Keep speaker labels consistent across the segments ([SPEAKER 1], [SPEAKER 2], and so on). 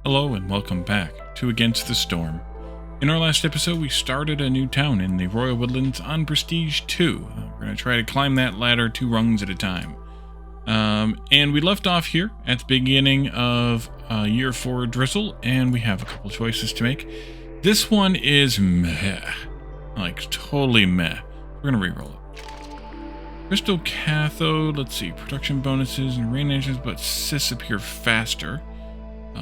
[SPEAKER 1] Hello and welcome back to Against the Storm. In our last episode, we started a new town in the Royal Woodlands on Prestige 2. We're going to try to climb that ladder 2 rungs at a time. And we left off here at the beginning of Year 4 Drizzle, and we have a couple choices to make. This one is meh. Like, totally meh. We're going to reroll it. Crystal Cathode, let's see, production bonuses and rain engines, but sys appear faster.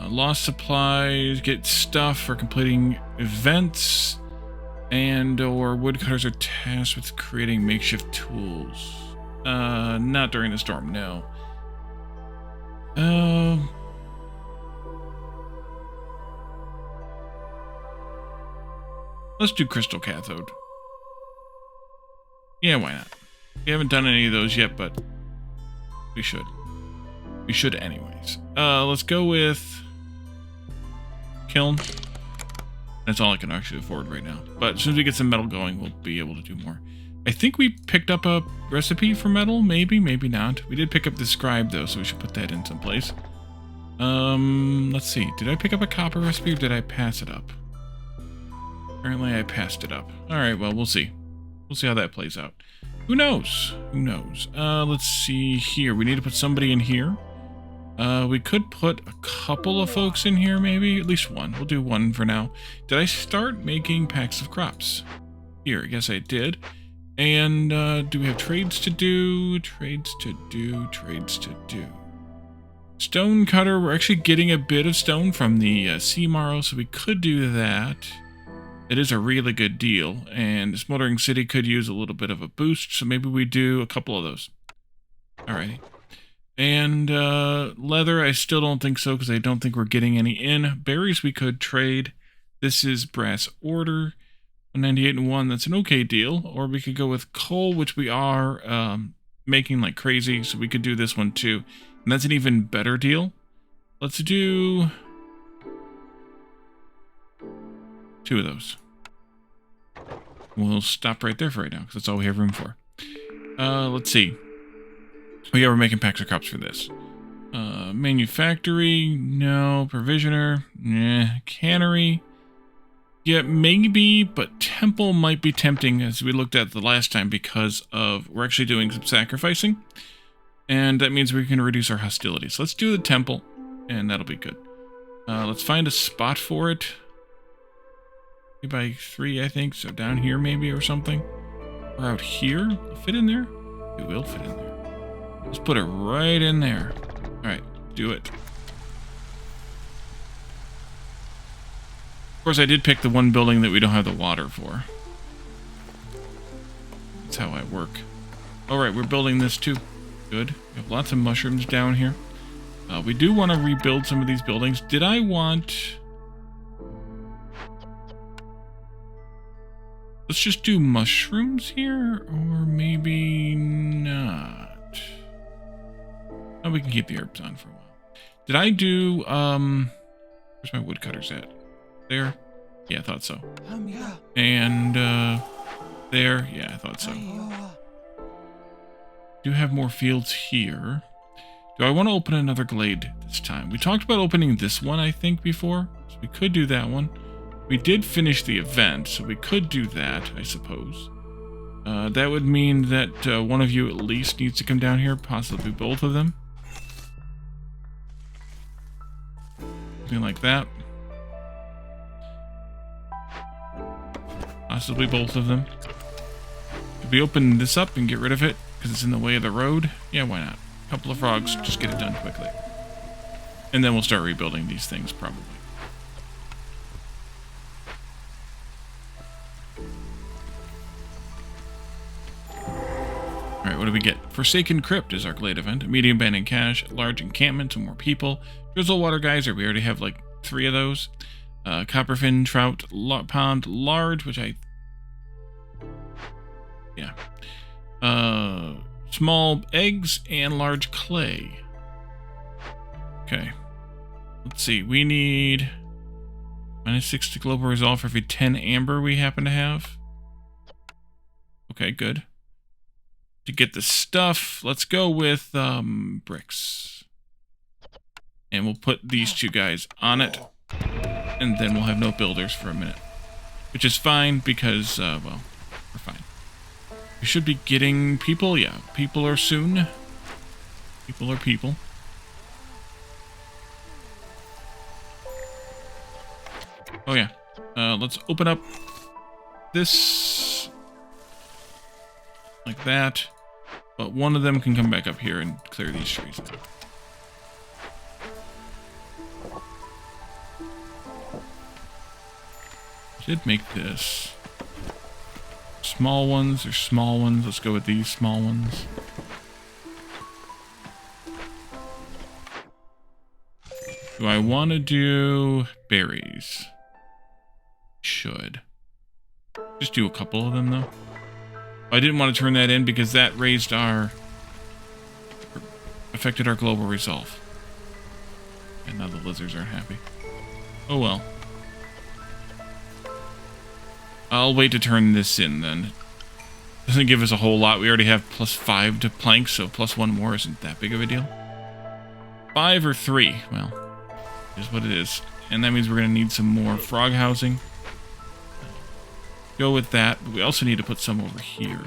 [SPEAKER 1] Lost supplies, get stuff for completing events, and or woodcutters are tasked with creating makeshift tools. Not during the storm, no. Let's do Crystal Cathode. Yeah, why not? We haven't done any of those yet, but we should. We should anyways. Let's go with Kiln. That's all I can actually afford right now. But as soon as we get some metal going, we'll be able to do more. I think we picked up a recipe for metal. Maybe, maybe not. We did pick up the scribe, though, so we should put that in someplace. Let's see. Did I pick up a copper recipe, or did I pass it up? Apparently, I passed it up. All right, well, we'll see. We'll see how that plays out. Who knows? Who knows? Let's see here. We need to put somebody in here. We could put a couple of folks in here, maybe. At least one. We'll do one for now. Did I start making packs of crops? Here, I guess I did. And, do we have trades to do? Trades to do. Trades to do. Stone cutter. We're actually getting a bit of stone from the sea marrow, so we could do that. It is a really good deal, and Smoldering City could use a little bit of a boost, so maybe we do a couple of those. Alrighty. And leather, I still don't think so, because I don't think we're getting any in. Berries we could trade. This is brass order. 198 and 1, that's an okay deal. Or we could go with coal, which we are making like crazy, so we could do this one too. And that's an even better deal. Let's do 2 of those. We'll stop right there for right now, because that's all we have room for. Let's see. Oh yeah, we're making packs of crops for this. Manufactory, no. Provisioner, nah. Cannery, yeah, maybe, but temple might be tempting, as we looked at the last time, because of we're actually doing some sacrificing, and that means we can reduce our hostility. So let's do the temple, and that'll be good. Let's find a spot for it. 3 by 3, I think. So down here, maybe, or something. Or out here. Will it fit in there? It will fit in there. Let's put it right in there. Alright, do it. Of course, I did pick the one building that we don't have the water for. That's how I work. Alright, we're building this too. Good. We have lots of mushrooms down here. We do want to rebuild some of these buildings. Did I want... Let's just do mushrooms here, or maybe not. Oh, we can keep the herbs on for a while. Did I do, where's my woodcutters at? There? Yeah, I thought so. And, there? Yeah, I thought so. Do have more fields here. Do I want to open another glade this time? We talked about opening this one, I think, before. So we could do that one. We did finish the event, so we could do that, I suppose. That would mean that one of you at least needs to come down here, possibly both of them. Something like that. Possibly both of them. Could we open this up and get rid of it, because it's in the way of the road? Yeah, why not? A couple of frogs, just get it done quickly. And then we'll start rebuilding these things, probably. Alright, what do we get? Forsaken Crypt is our glade event. A medium band in cash, large encampment, and more people. Drizzle Water Geyser, we already have like 3 of those. Copperfin Trout Pond, large, which I... Yeah. Small eggs and large clay. Okay. Let's see, we need... -6 to global resolve for every 10 amber we happen to have. Okay, good. To get the stuff, let's go with bricks. And we'll put these two guys on it. And then we'll have no builders for a minute. Which is fine because, well, we're fine. We should be getting people. Yeah, people are soon. People are people. Oh, yeah. Let's open up this like that. But one of them can come back up here and clear these trees. Did make this. Small ones or small ones. Let's go with these small ones. Do I want to do berries? Should. Just do a couple of them though. I didn't want to turn that in because that raised our... affected our global resolve. And now the lizards aren't happy. Oh well. I'll wait to turn this in then. Doesn't give us a whole lot. We already have +5 to planks, so +1 more isn't that big of a deal. 5 or 3. Well, is what it is. And that means we're going to need some more frog housing. Go with that, but we also need to put some over here.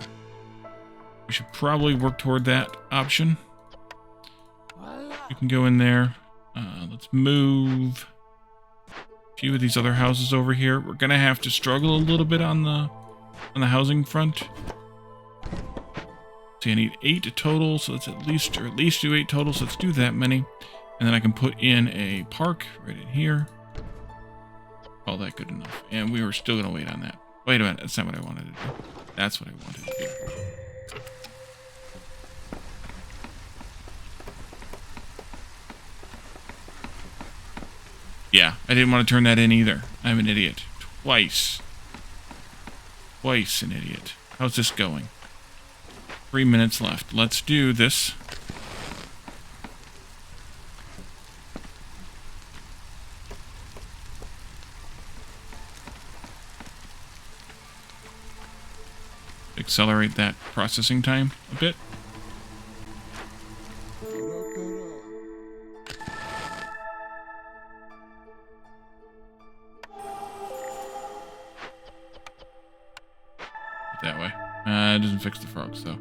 [SPEAKER 1] We should probably work toward that option. You can go in there. Let's move a few of these other houses over here. We're gonna have to struggle a little bit on the housing front. See, I need 8 total, so let's at least do 8 total. So let's do that many, and then I can put in a park right in here. All that good enough, and we were still gonna wait on that. Wait a minute, that's not what I wanted to do. That's what I wanted to do. Yeah, I didn't want to turn that in either. I'm an idiot. Twice. Twice an idiot. How's this going? 3 minutes left. Let's do this. Accelerate that processing time a bit. That way. It doesn't fix the frogs, though.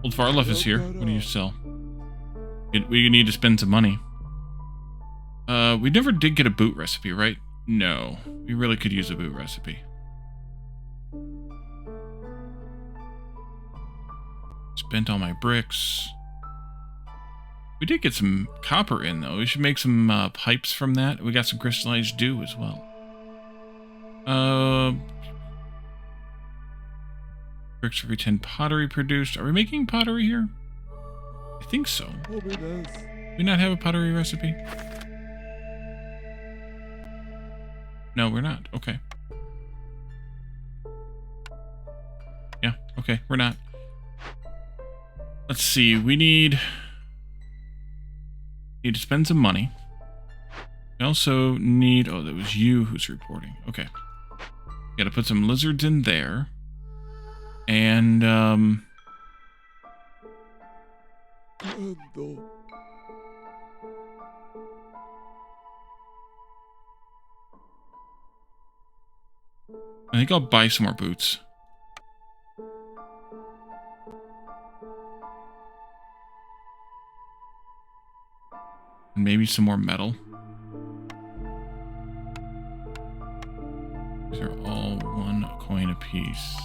[SPEAKER 1] Old Farloff is here. What do you sell? We need to spend some money. We never did get a boot recipe, right? No. We really could use a boot recipe. Spent all my bricks. We did get some copper in, though. We should make some pipes from that. We got some crystallized dew as well. Bricks for every 10 pottery produced. Are we making pottery here? I think so. Do we not have a pottery recipe? No, we're not. Okay. Yeah, okay, we're not. Let's see, we need to spend some money. We also need... Oh, that was you who's reporting. Okay. Gotta put some lizards in there. And, I think I'll buy some more boots. And maybe some more metal. These are all 1 coin apiece.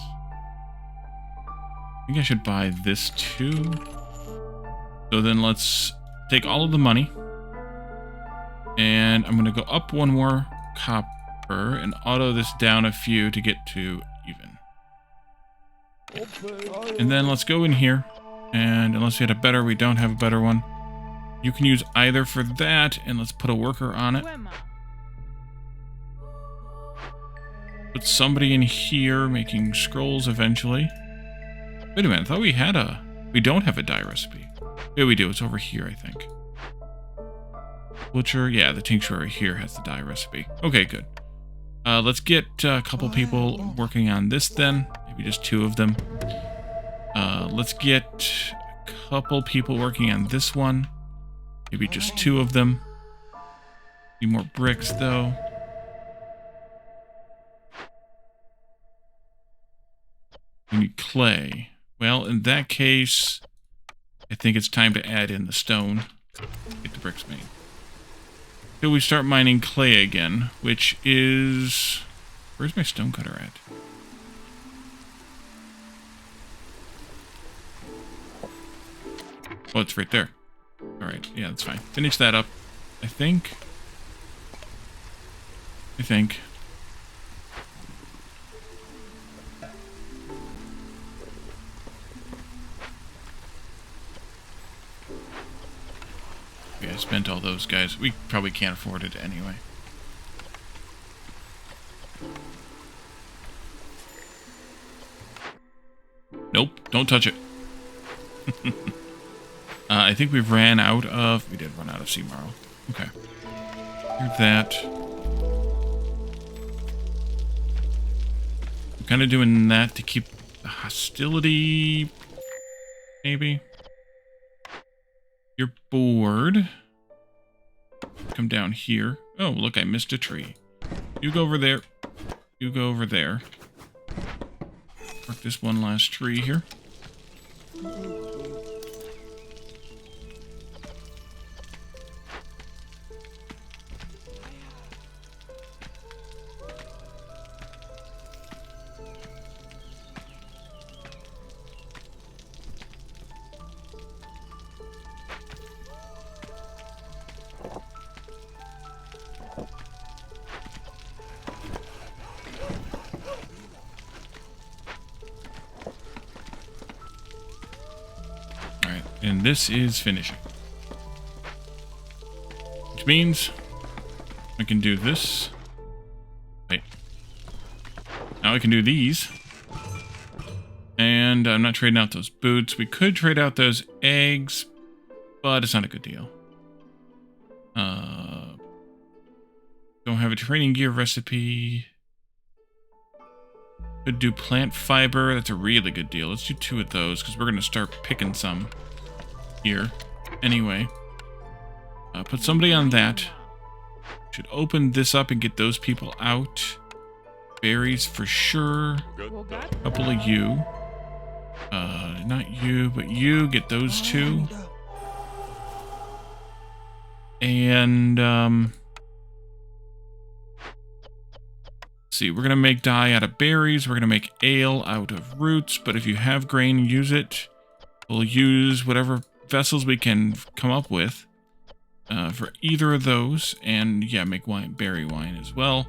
[SPEAKER 1] I think I should buy this too. So then let's take all of the money. And I'm going to go up 1 more copper and auto this down a few to get to even. And then let's go in here. And unless we had a better, we don't have a better one. You can use either for that, and let's put a worker on it. Put somebody in here making scrolls eventually. Wait a minute, I thought we had a... We don't have a dye recipe. Yeah, we do. It's over here, I think. Butcher. Yeah, the tincture right here has the dye recipe. Okay, good. Let's get a couple people working on this then. Maybe just 2 of them. Let's get a couple people working on this one. Maybe just 2 of them. Need more bricks, though. We need clay. Well, in that case, I think it's time to add in the stone. Get the bricks made. Till we start mining clay again, which is... Where's my stone cutter at? Oh, it's right there. Alright, yeah, that's fine. Finish that up, I think. Yeah, I spent all those guys. We probably can't afford it anyway. Nope, don't touch it. I think we ran out of... We did run out of sea marl. Okay. Here's that. I'm kind of doing that to keep the hostility... Maybe. You're bored. Come down here. Oh, look, I missed a tree. You go over there. You go over there. Mark this one last tree here. And this is finishing. Which means I can do this. Wait. Now I can do these. And I'm not trading out those boots. We could trade out those eggs, but it's not a good deal. Don't have a training gear recipe. Could do plant fiber. That's a really good deal. Let's do 2 of those because we're going to start picking some here. Anyway, put somebody on that. Should open this up and get those people out. Berries for sure. A couple of you. Not you, but you. Get those 2. And, let's see. We're going to make dye out of berries. We're going to make ale out of roots. But if you have grain, use it. We'll use whatever vessels we can come up with for either of those. And, yeah, make wine, berry wine as well.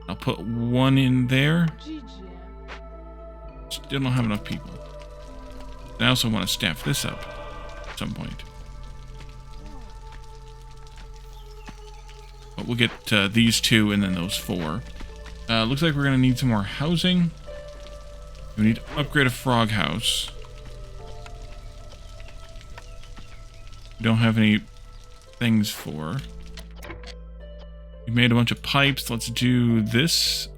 [SPEAKER 1] I'll put 1 in there. Still don't have enough people. I also want to staff this up at some point. But we'll get these 2 and then those 4. Looks like we're going to need some more housing. We need to upgrade a frog house. We don't have any things for. We made a bunch of pipes. Let's do this.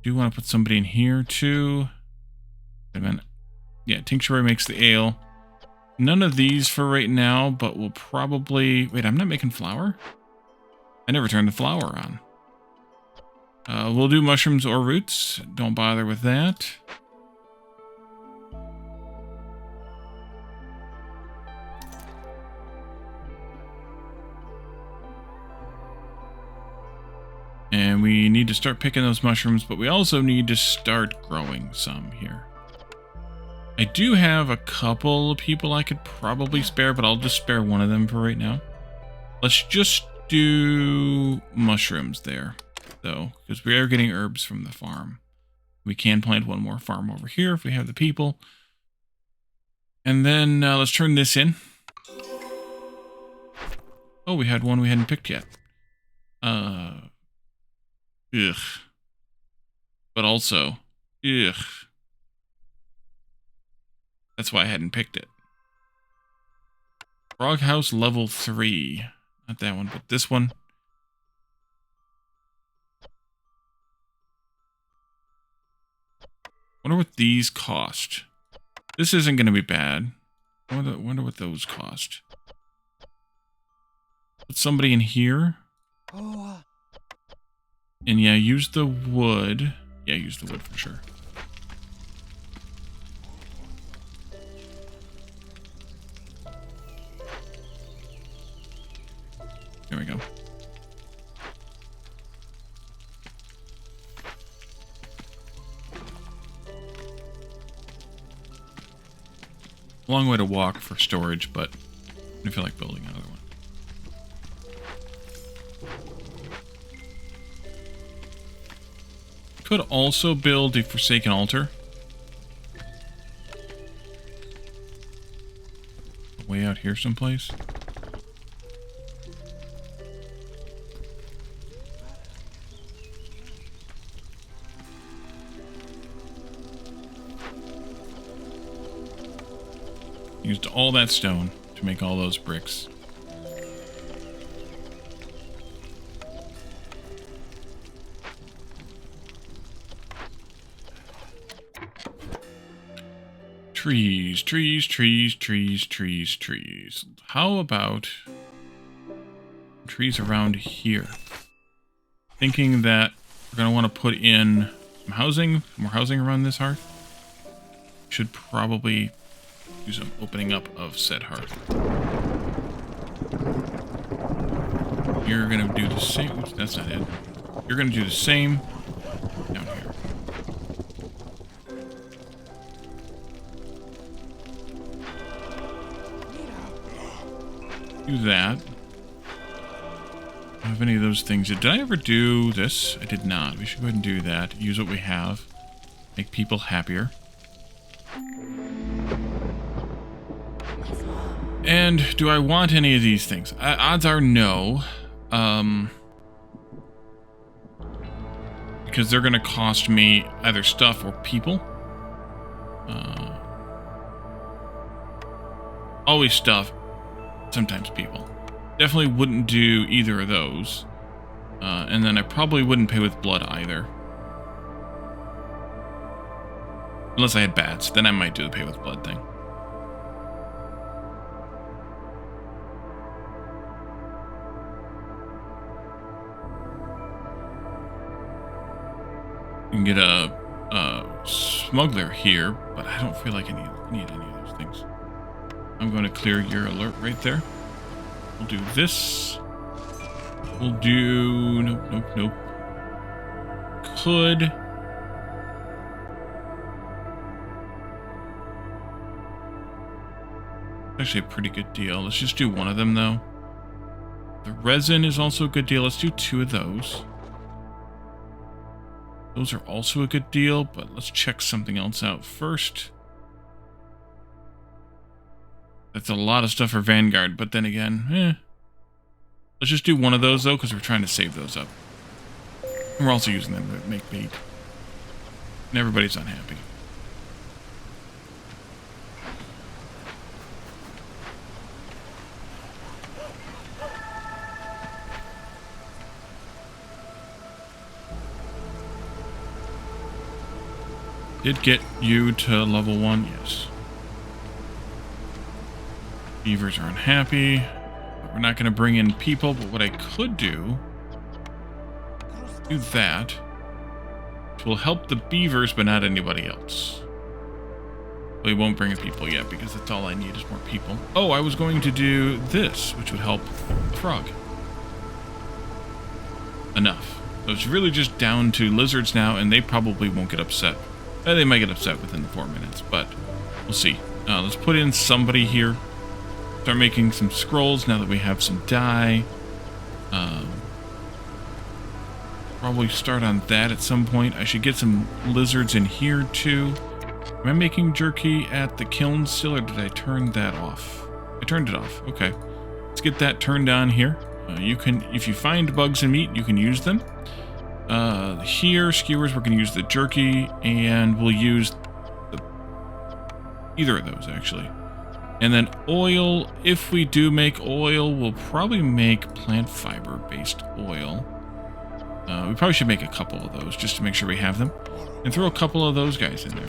[SPEAKER 1] Do want to put somebody in here too. Wait a minute. Yeah, tincture makes the ale. None of these for right now, but we'll probably... Wait, I'm not making flour? I never turned the flour on. We'll do mushrooms or roots. Don't bother with that. And we need to start picking those mushrooms, but we also need to start growing some here. I do have a couple of people I could probably spare, but I'll just spare one of them for right now. Let's just do mushrooms there, though, because we are getting herbs from the farm. We can plant one more farm over here if we have the people. And then let's turn this in. Oh, we had one we hadn't picked yet. Ugh. But also, ugh. That's why I hadn't picked it. Frog House level 3. Not that one, but this one. Wonder what these cost. This isn't going to be bad. I wonder what those cost. Put somebody in here. And yeah, use the wood. Yeah, use the wood for sure. There we go. Long way to walk for storage, but I feel like building another one. Could also build a Forsaken Altar. Way out here someplace. Used all that stone to make all those bricks. Trees, trees, trees, trees, trees, trees. How about trees around here? Thinking that we're going to want to put in some housing, more housing around this hearth. Should probably do some opening up of said hearth. You're going to do the same. Oops, that's not it. You're going to do the same down here. Do that. I don't have any of those things. Did I ever do this? I did not. We should go ahead and do that. Use what we have. Make people happier. And do I want any of these things? Odds are no. Because they're going to cost me either stuff or people. Always stuff. Sometimes people. Definitely wouldn't do either of those. And then I probably wouldn't pay with blood either. Unless I had bats. Then I might do the pay with blood thing. You can get a smuggler here, but I don't feel like I need any of those things. I'm going to clear your alert right there. We'll do this. We'll do... Nope, nope, nope. Could... Actually a pretty good deal. Let's just do one of them, though. The resin is also a good deal. Let's do 2 of those. Those are also a good deal, but let's check something else out first. That's a lot of stuff for Vanguard, but then again, Let's just do one of those, though, because we're trying to save those up. And we're also using them to make bait. And everybody's unhappy. Did get you to level 1, yes. Beavers are unhappy. We're not going to bring in people, but what I could do that, which will help the beavers, but not anybody else. We won't bring in people yet, because that's all I need is more people. Oh, I was going to do this, which would help the frog. Enough. So it's really just down to lizards now, and they probably won't get upset. They might get upset within the 4 minutes, but we'll see. Let's put in somebody here. Start making some scrolls now that we have some dye. Probably start on that at some point. I should get some lizards in here too. Am I making jerky at the kiln still, or did I turn that off? I turned it off. Okay. Let's get that turned on here. You can, if you find bugs and meat, you can use them. Here, skewers, we're going to use the jerky, and we'll use either of those, actually. And then oil, if we do make oil, we'll probably make plant fiber-based oil. We probably should make a couple of those, just to make sure we have them. And throw a couple of those guys in there.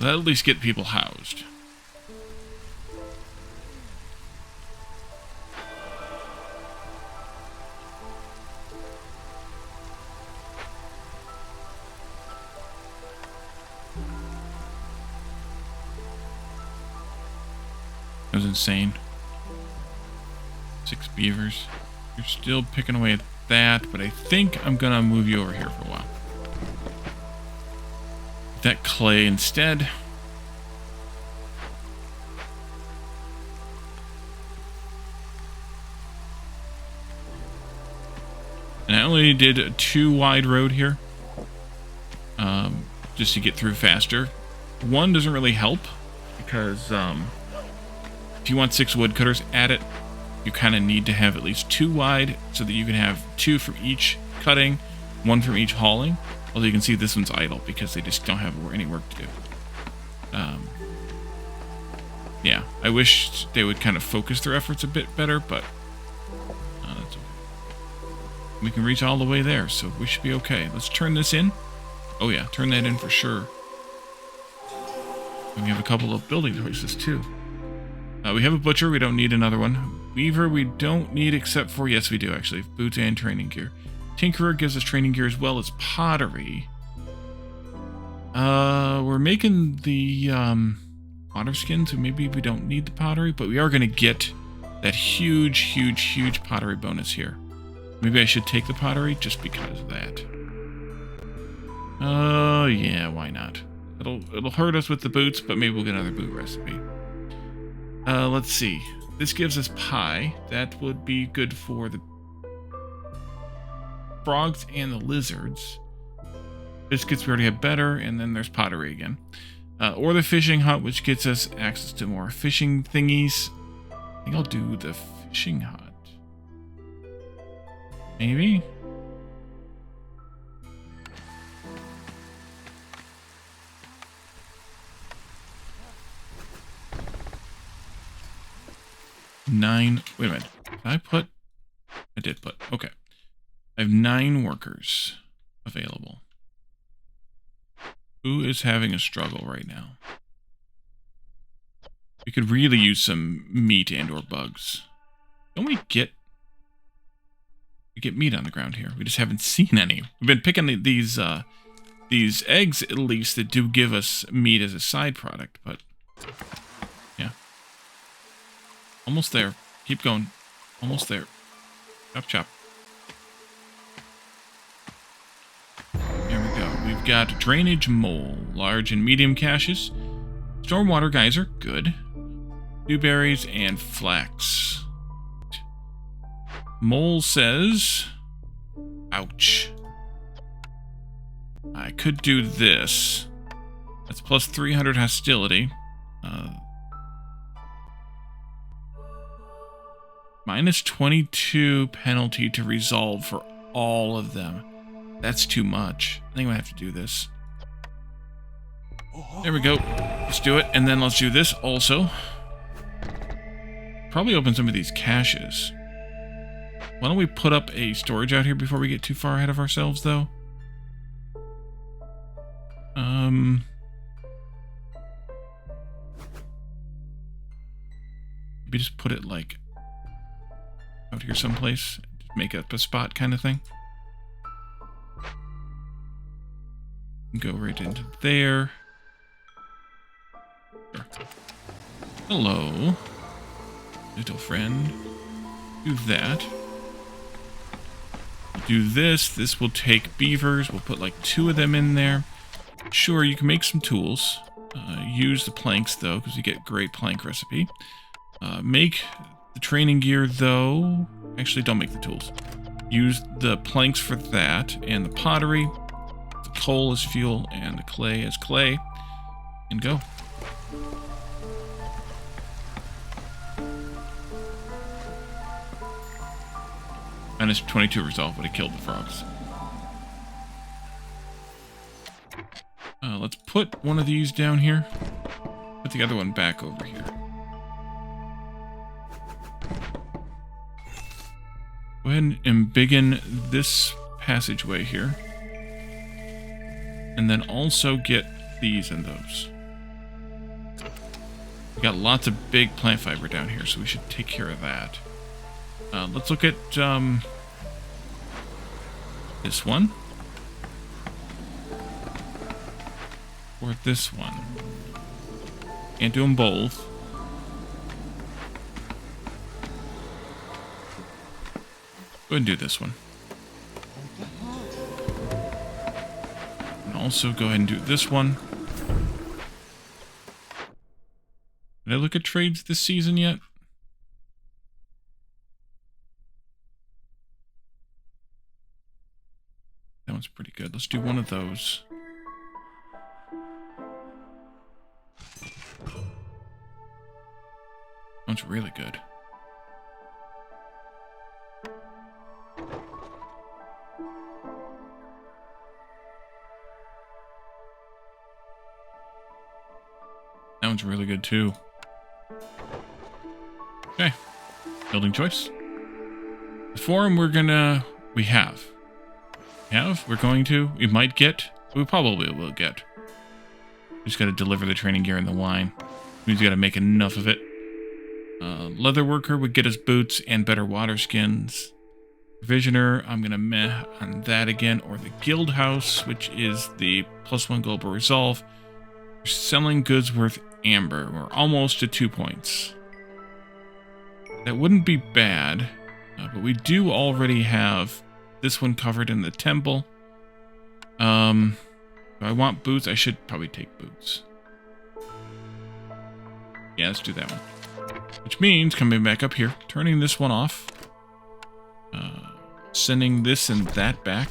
[SPEAKER 1] That'll at least get people housed. That was insane. 6 beavers. You're still picking away at that, but I think I'm gonna move you over here for a while. That clay instead. And I only did a 2 wide road here, just to get through faster. 1 doesn't really help because if you want 6 woodcutters at it, you kind of need to have at least 2 wide so that you can have 2 from each cutting, 1 from each hauling. Although you can see this one's idle because they just don't have any work to do. Yeah, I wish they would kind of focus their efforts a bit better, but that's okay. We can reach all the way there, so we should be okay. Let's turn this in. Oh yeah, turn that in for sure. And we have a couple of building choices too. We have a butcher, we don't need another one. Weaver, we don't need except for, yes we do actually, boots and training gear. Tinkerer gives us training gear as well as pottery. We're making the otter skin, so maybe we don't need the pottery, but we are going to get that huge pottery bonus here. Maybe I should take the pottery just because of that. Oh, yeah, why not? It'll hurt us with the boots, but maybe we'll get another boot recipe. Let's see. This gives us pie. That would be good for the frogs and the lizards. Biscuits we already have better, and then there's pottery again. Or the fishing hut, which gets us access to more fishing thingies. I think I'll do the fishing hut. Maybe? Nine. Wait a minute. Did I put? I did put. Okay. I have 9 workers available. Who is having a struggle right now? We could really use some meat and or bugs. Don't we get meat on the ground here? We just haven't seen any. We've been picking these eggs at least that do give us meat as a side product, but yeah. Almost there. Keep going. Almost there. Chop chop. There we go. We've got drainage mole, large and medium caches. Stormwater geyser, good. Dewberries and flax. Mole says, ouch. I could do this. That's plus 300 hostility. Minus 22 penalty to resolve for all of them. That's too much. I think I have to do this. There we go. Let's do it. And then let's do this also. Probably open some of these caches. Why don't we put up a storage out here before we get too far ahead of ourselves, though? Maybe just put it, like, out here someplace. Just make up a spot kind of thing. Go right into there. Sure. Hello, little friend. Do that. Do this. This will take beavers. We'll put like 2 of them in there. Sure, you can make some tools. Use the planks, though, because you get great plank recipe. Make the training gear, though. Actually, don't make the tools. Use the planks for that, and the pottery, the coal as fuel, and the clay as clay, and go. Minus 22 resolve would have killed the frogs. Let's put one of these down here. Put the other one back over here. Go ahead and embiggen this passageway here. And then also get these and those. We got lots of big plant fiber down here, so we should take care of that. Let's look at this one. Or this one. Can't do them both. Go ahead and do this one. And also go ahead and do this one. Did I look at trades this season yet? That one's pretty good. Let's do one of those. That one's really good. That one's really good too. Okay. Building choice. The forum we might get, we probably will get. We just gotta deliver the training gear and the wine. We just gotta make enough of it. Leather worker would get us boots and better water skins. Provisioner, I'm gonna meh on that again, or the guild house, which is the +1 global resolve. We're selling goods worth amber. We're almost to 2 points. That wouldn't be bad, but we do already have this one covered in the temple. If I want boots, I should probably take boots. Yeah, let's do that one. Which means coming back up here, turning this one off, sending this and that back.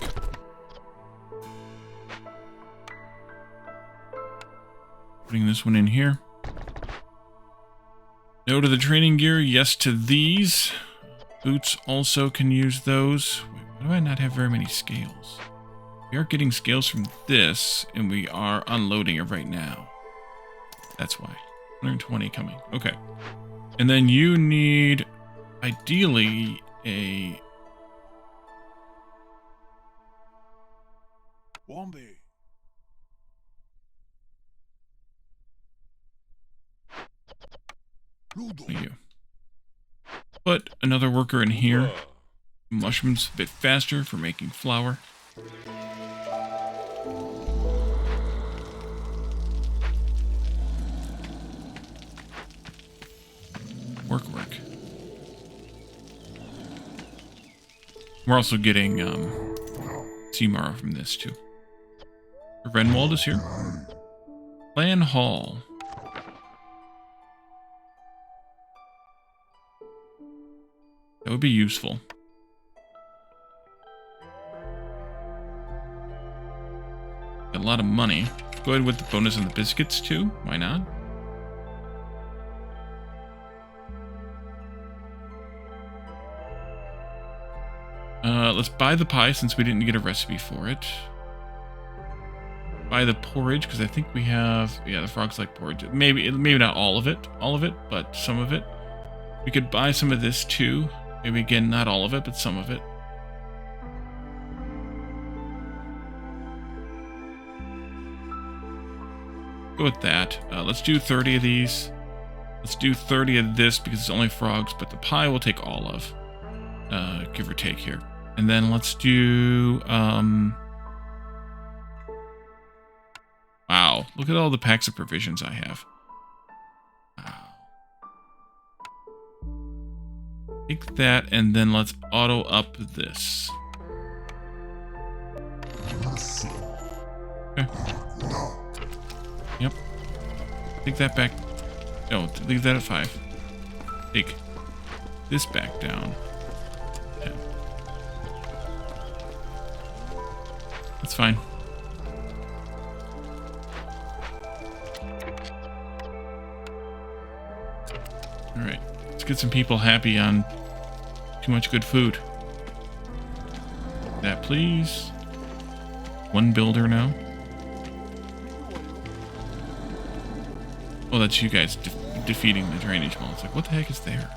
[SPEAKER 1] Putting this one in here. No to the training gear, yes to these. Boots also can use those. Wait, why do I not have very many scales? We are getting scales from this, and we are unloading it right now. That's why. 120 coming. Okay. And then you need, ideally, a...
[SPEAKER 2] Wombi.
[SPEAKER 1] Thank you. Put another worker in here. Mushrooms a bit faster for making flour. Work. We're also getting Seamara from this too. Renwald is here. Clan Hall. That would be useful. Got a lot of money. Go ahead with the bonus on the biscuits too. Why not? Let's buy the pie since we didn't get a recipe for it. Buy the porridge because I think we have, yeah, the frogs like porridge. Maybe not all of it, but some of it. We could buy some of this too. Maybe again, not all of it, but some of it. Go with that. Let's do 30 of these. Let's do 30 of this because it's only frogs, but the pie we'll take all of. Give or take here. And then let's do... Wow, look at all the packs of provisions I have. Wow. Take that, and then let's auto up this. Okay. Yep. Take that back. No, leave that at 5. Take this back down. 10. That's fine. Alright, let's get some people happy on too much good food. That, please. One builder now. Oh, that's you guys defeating the drainage wall. It's like, what the heck is there?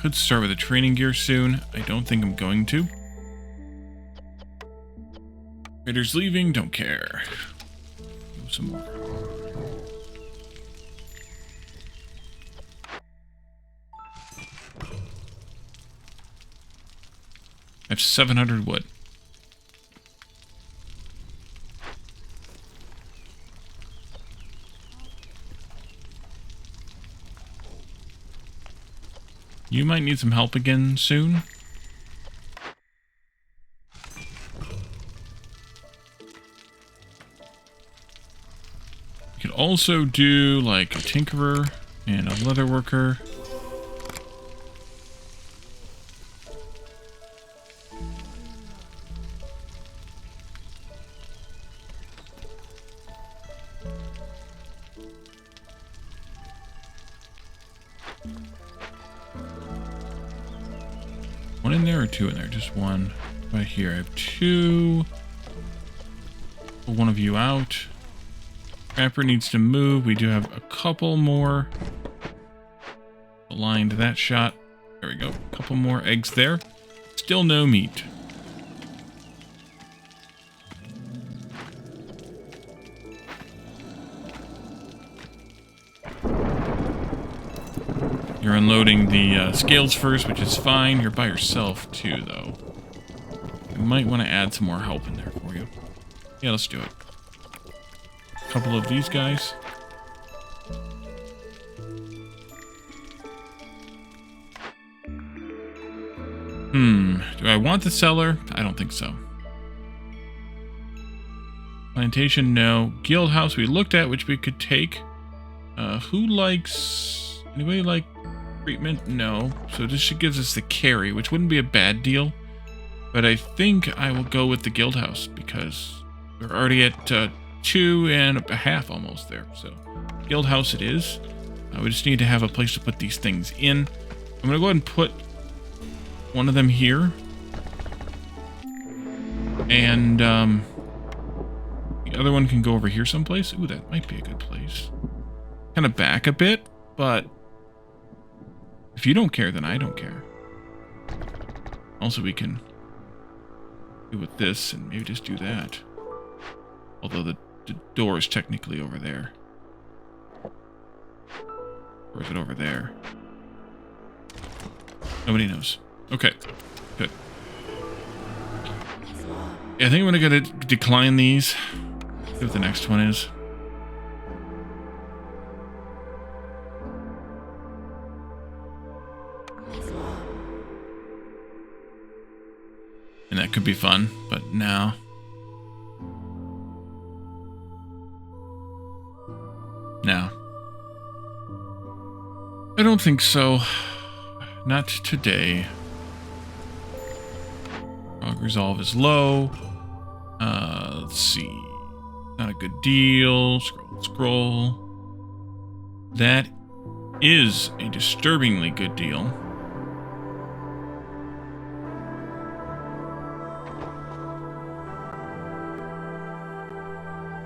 [SPEAKER 1] could start with the training gear soon. I don't think I'm going to. Raiders leaving, don't care. Go some more. I have 700 wood. You might need some help again soon. You could also do like a tinkerer and a leather worker. One in there or two in there? Just one. Right here. I have two. Pull one of you out. Trapper needs to move. We do have a couple more. Aligned that shot. There we go. A couple more eggs there. Still no meat. You're unloading the scales first, which is fine. You're by yourself, too, though. You might want to add some more help in there for you. Yeah, let's do it. A couple of these guys. Do I want the cellar? I don't think so. Plantation, no. Guild house we looked at, which we could take. Who likes... Anybody like treatment? No. So this gives us the carry, which wouldn't be a bad deal. But I think I will go with the guild house because we're already at 2.5 almost there. So guild house it is. We just need to have a place to put these things in. I'm going to go ahead and put one of them here. And the other one can go over here someplace. Ooh, that might be a good place. Kind of back a bit, but if you don't care, then I don't care. Also, we can do with this and maybe just do that. Although the door is technically over there. Or is it over there? Nobody knows. Okay, good. Yeah, I think I'm gonna decline these. See what the next one is. And that could be fun, but now. No. I don't think so. Not today. Frog resolve is low. Let's see. Not a good deal. Scroll. That is a disturbingly good deal.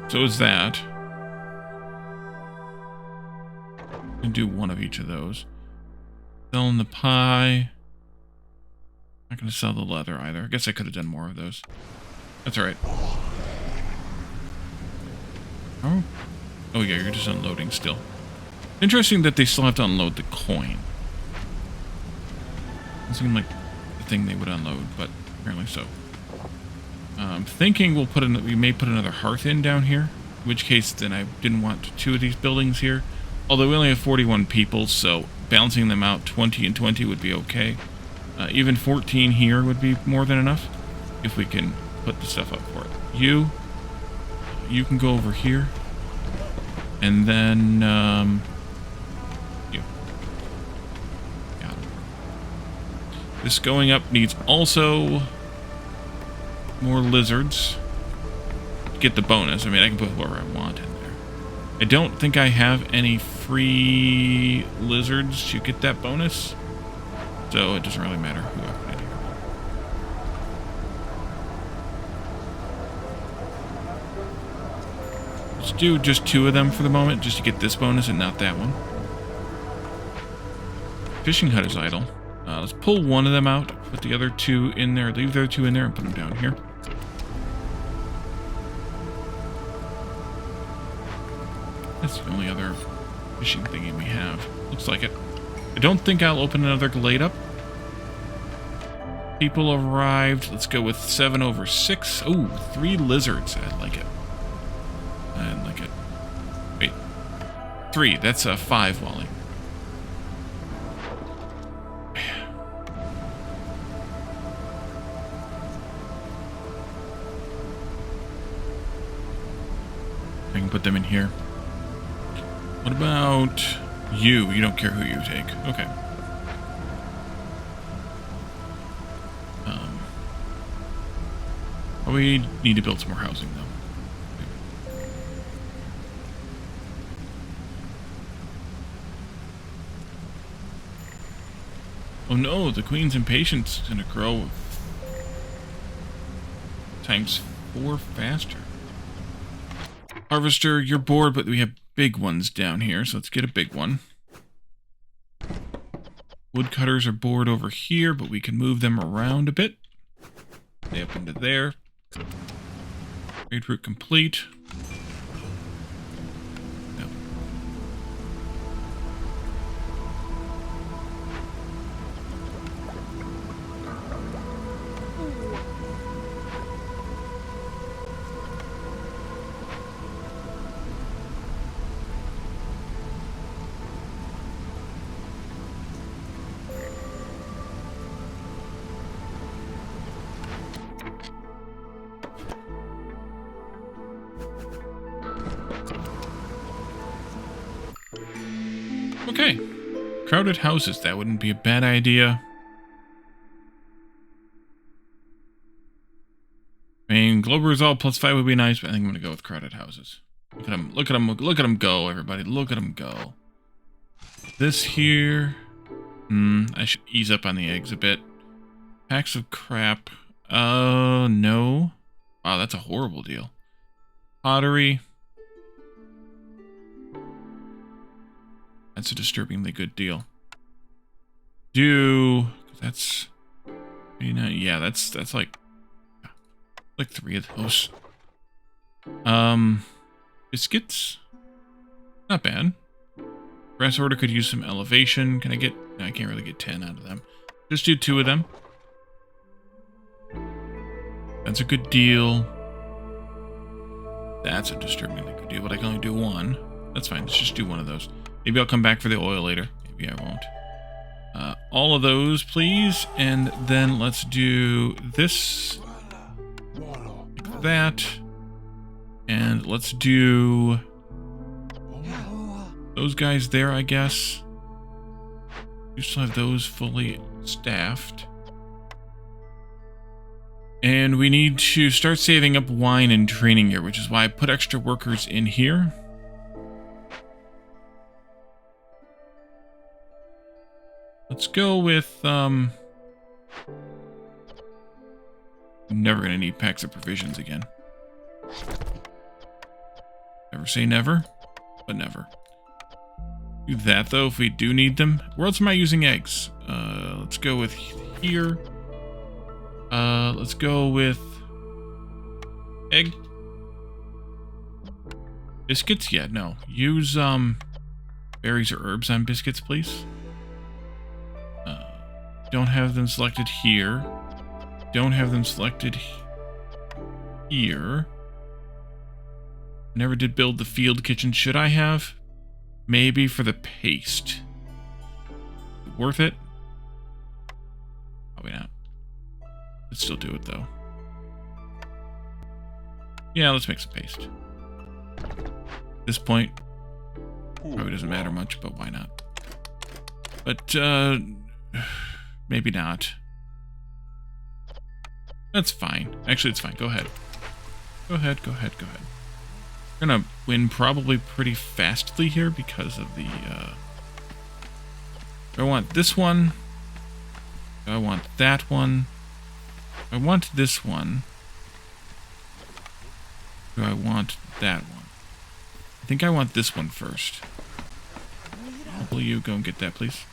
[SPEAKER 1] So is that. And do one of each of those. Selling the pie. Not going to sell the leather either. I guess I could have done more of those. That's alright. Oh. Oh yeah, you're just unloading still. Interesting that they still have to unload the coin. It seemed like the thing they would unload, but apparently so. I'm thinking we may put another hearth in down here. In which case, then I didn't want two of these buildings here. Although we only have 41 people, so balancing them out 20 and 20 would be okay. Even 14 here would be more than enough if we can put the stuff up for it. You can go over here. And then, you. Got it. This going up needs also more lizards. Get the bonus. I mean, I can put whoever I want in there. I don't think I have any free lizards to get that bonus. So it doesn't really matter who I put in here. Let's do just 2 of them for the moment, just to get this bonus and not that one. Fishing hut is idle. Let's pull one of them out, put the other two in there, leave the other two in there, and put them down here. That's the only other fishing thingy we have. Looks like it. I don't think I'll open another glade up. People arrived. Let's go with 7 over 6. Oh, 3 lizards. I like it. I like it. Wait. 3. That's a 5, Wally. I can put them in here. What about you? You don't care who you take. Okay. We need to build some more housing, though. Oh no, the queen's impatience is going to grow ×4 faster. Harvester, you're bored, but we have big ones down here, so let's get a big one. Woodcutters are bored over here, but we can move them around a bit. Stay up into there. Trade route complete. No. Okay. Crowded houses, that wouldn't be a bad idea. I mean, global resolve +5 would be nice, but I think I'm gonna go with crowded houses. Look at them, look at them, look at them go, everybody. Look at them go. This here. I should ease up on the eggs a bit. Packs of crap. No. Wow, that's a horrible deal. Pottery. That's a disturbingly good deal. That's, you know, yeah, that's like 3 of those. Biscuits, not bad. Brass order could use some elevation. Can I get? No, I can't really get 10 out of them. Just do 2 of them. That's a good deal. That's a disturbingly good deal, but I can only do 1. That's fine. Let's just do 1 of those. Maybe I'll come back for the oil later. Maybe I won't. All of those, please. And then let's do this. Like that. And let's do those guys there, I guess. You still have those fully staffed. And we need to start saving up wine and training gear, which is why I put extra workers in here. Let's go with, I'm never going to need packs of provisions again. Never say never, but never. Do that, though, if we do need them. Where else am I using eggs? Let's go with here. Let's go with egg. Biscuits? Yeah, no. Use, berries or herbs on biscuits, please. Don't have them selected here. Don't have them selected here. Never did build the field kitchen. Should I have? Maybe for the paste. Worth it? Probably not. Let's still do it, though. Yeah, let's make some paste. At this point, probably doesn't matter much, but why not? But, maybe not. That's fine. Actually, it's fine. Go ahead. Go ahead, go ahead, go ahead. We're gonna win probably pretty fastly here because of the, I want this one. I want that one. I want this one. Do I want that one? I think I want this one first. Will you go and get that, please?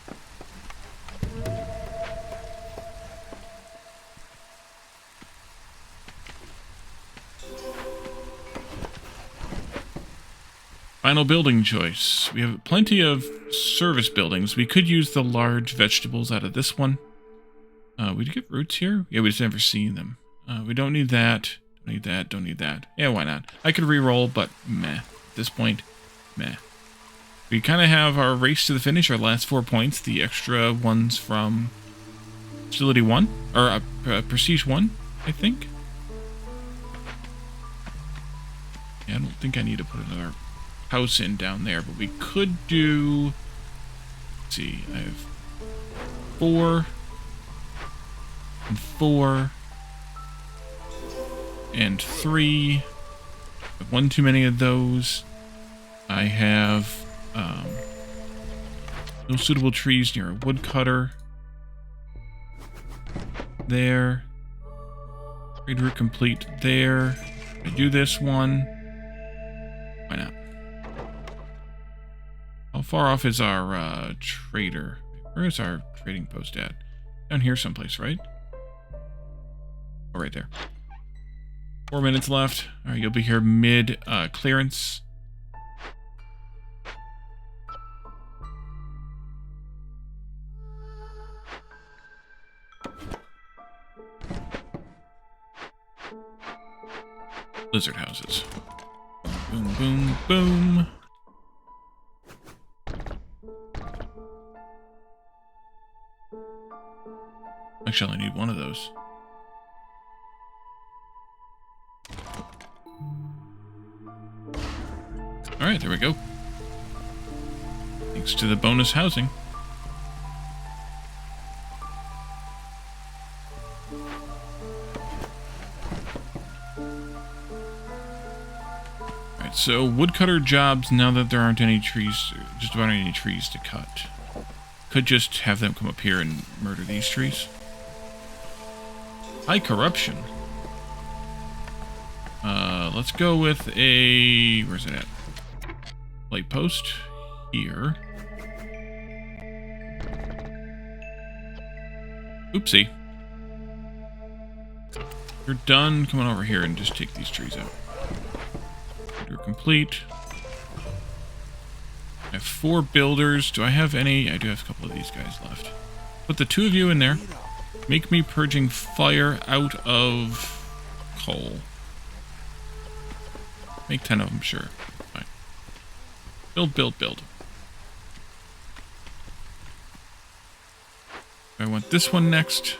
[SPEAKER 1] Final building choice. We have plenty of service buildings. We could use the large vegetables out of this one. We get roots here? Yeah, we just never seen them. We don't need that. Don't need that. Don't need that. Yeah, why not? I could re-roll, but meh. At this point, meh. We kind of have our race to the finish, our last 4 points, the extra ones from Facility 1, or Prestige 1, I think. Yeah, I don't think I need to put another house in down there, but we could do... Let's see, I have 4 and 4 and 3. I have one too many of those. I have no suitable trees near a woodcutter. There. Trade route complete there. I do this one. Why not? How far off is our trader? Where is our trading post at? Down here someplace, right? Oh, right there. 4 minutes left. Alright, you'll be here mid clearance. Lizard houses. Boom, boom, boom. Actually, I need one of those. Alright, there we go. Thanks to the bonus housing. Alright, so woodcutter jobs, now that there aren't any trees, just about any trees to cut. Could just have them come up here and murder these trees. High corruption. Let's go with a... Where's it at? Light post. Here. Oopsie. You're done. Come on over here and just take these trees out. You're complete. I have 4 builders. Do I have any? I do have a couple of these guys left. Put the 2 of you in there. Make me purging fire out of coal. Make 10 of them, sure. Fine. Build, build, build. I want this one next.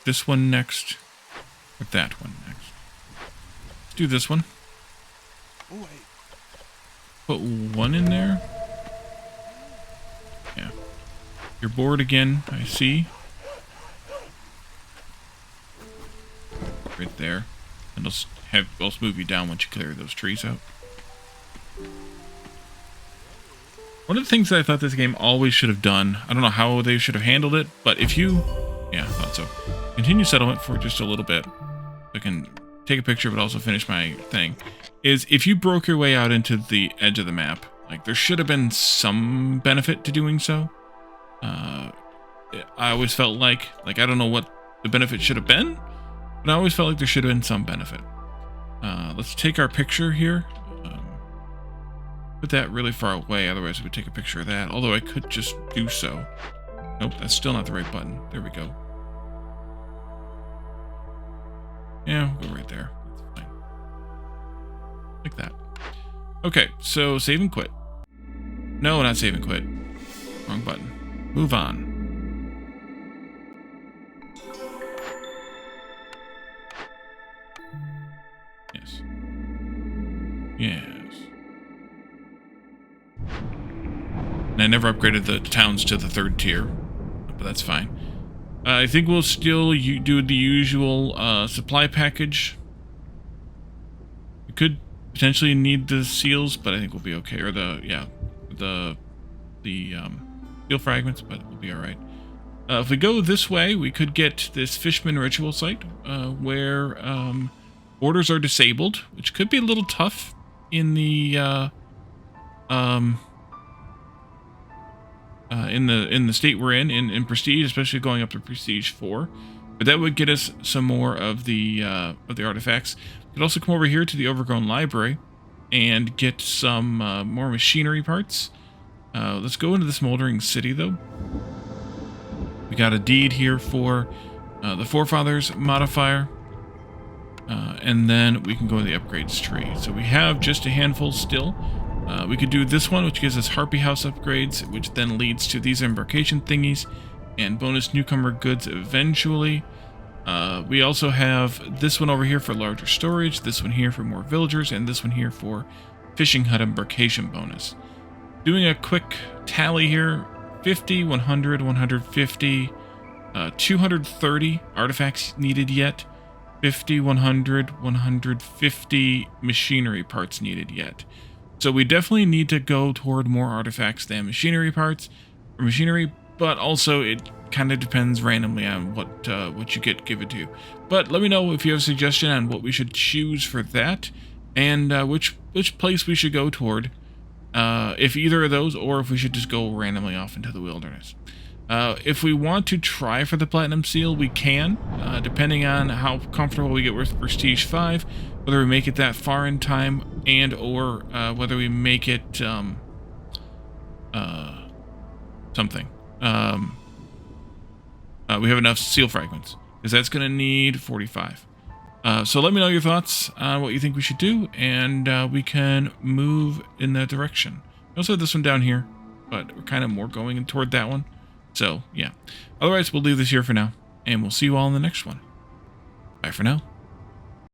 [SPEAKER 1] This one next. Or that one next. Let's do this one. Put 1 in there. Yeah. You're bored again, I see. Right there. And I'll move you down once you clear those trees out. One of the things that I thought this game always should have done, I don't know how they should have handled it, but if you... Yeah, I thought so. Continue settlement for just a little bit. I can take a picture but also finish my thing. Is if you broke your way out into the edge of the map, like there should have been some benefit to doing so. I always felt like I don't know what the benefit should have been, but I always felt like there should have been some benefit. Let's take our picture here. Put that really far away, otherwise it would take a picture of that. Although I could just do so. Nope, that's still not the right button. There we go. Yeah, we'll go right there. That's fine. Like that. Okay, so save and quit. No, not save and quit. Wrong button. Move on. Yes. Yes. And I never upgraded the towns to the 3rd tier, but that's fine. I think we'll still do the usual supply package. We could potentially need the seals, but I think we'll be okay. Or the steel fragments, but we'll be all right. If we go this way, we could get this Fishman ritual site where orders are disabled, which could be a little tough in the state we're in Prestige, especially going up to Prestige 4. But that would get us some more of the artifacts. We could also come over here to the Overgrown Library, and get some more machinery parts. Let's go into the Smoldering City, though. We got a deed here for the Forefathers modifier. And then we can go to the upgrades tree. So we have just a handful still. We could do this one, which gives us Harpy House upgrades, which then leads to these embarkation thingies and bonus newcomer goods eventually. We also have this one over here for larger storage, this one here for more villagers, and this one here for fishing hut embarkation bonus. Doing a quick tally here, 50, 100, 150, 230 artifacts needed yet. 50, 100, 150 machinery parts needed yet. So we definitely need to go toward more artifacts than machinery parts, or machinery, but also it kind of depends randomly on what you get given to you. But let me know if you have a suggestion on what we should choose for that, and which place we should go toward, if either of those, or if we should just go randomly off into the wilderness. If we want to try for the Platinum Seal, we can, depending on how comfortable we get with Prestige 5, whether we make it that far in time, and or whether we make it something. We have enough seal fragments, because that's going to need 45. So let me know your thoughts on what you think we should do, and we can move in that direction. I also have this one down here, but we're kind of more going toward that one. So, yeah. Otherwise, we'll leave this here for now, and we'll see you all in the next one. Bye for now.